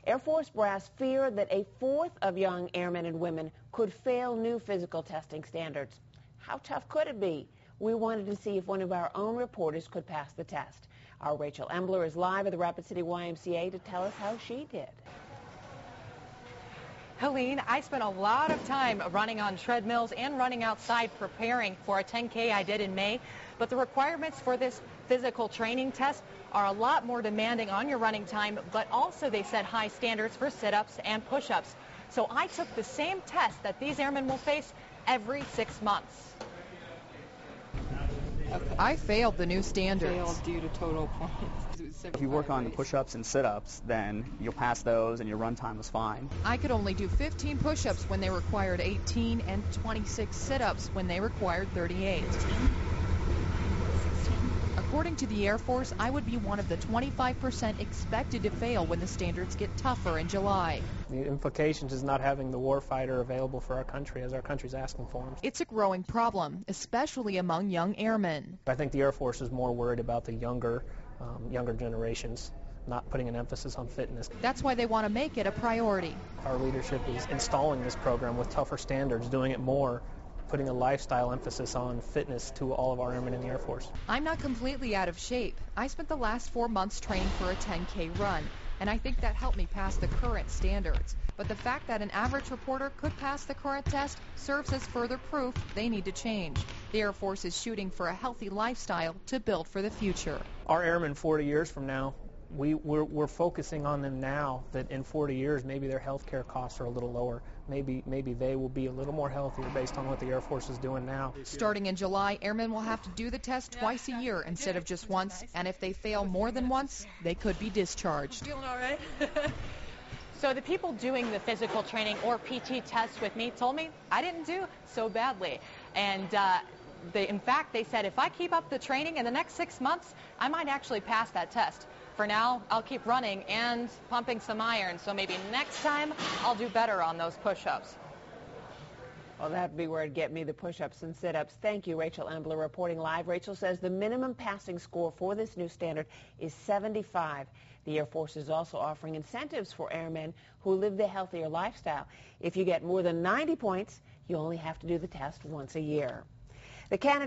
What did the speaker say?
Air Force brass fear that a fourth of young airmen and women could fail new physical testing standards. How tough could it be? We wanted to see if one of our own reporters could pass the test. Our Rachael is live at the Rapid City YMCA to tell us how she did. Helene, I spent a lot of time running on treadmills and running outside preparing for a 10K I did in May, but the requirements for this physical training test are a lot more demanding on your running time, but also they set high standards for sit-ups and push-ups. So I took the same test that these airmen will face every 6 months. I failed the new standards. Failed due to total points. If you work on the push-ups and sit-ups, then you'll pass those and your run time was fine. I could only do 15 push-ups when they required 18 and 26 sit-ups when they required 38. According to the Air Force, I would be one of the 25% expected to fail when the standards get tougher in July. The implications is not having the warfighter available for our country as our country's asking for him. It's a growing problem, especially among young airmen. I think the Air Force is more worried about the younger generations, not putting an emphasis on fitness. That's why they want to make it a priority. Our leadership is installing this program with tougher standards, doing it more, putting a lifestyle emphasis on fitness to all of our airmen in the Air Force. I'm not completely out of shape. I spent the last 4 months training for a 10K run, and I think that helped me pass the current standards. But the fact that an average reporter could pass the current test serves as further proof they need to change. The Air Force is shooting for a healthy lifestyle to build for the future. Our airmen 40 years from now, we're focusing on them now, that in 40 years maybe their health care costs are a little lower. Maybe they will be a little more healthier based on what the Air Force is doing now. Starting in July, airmen will have to do the test twice a year instead of just once, and if they fail more than once, they could be discharged. Feeling all right? So the people doing the physical training or PT test with me told me I didn't do so badly. And in fact, they said if I keep up the training in the next 6 months, I might actually pass that test. For now, I'll keep running and pumping some iron, so maybe next time I'll do better on those push-ups. Well, that'd be where it'd get me, the push-ups and sit-ups. Thank you, Rachael Embler, reporting live. Rachael says the minimum passing score for this new standard is 75. The Air Force is also offering incentives for airmen who live the healthier lifestyle. If you get more than 90 points, you only have to do the test once a year. The candidate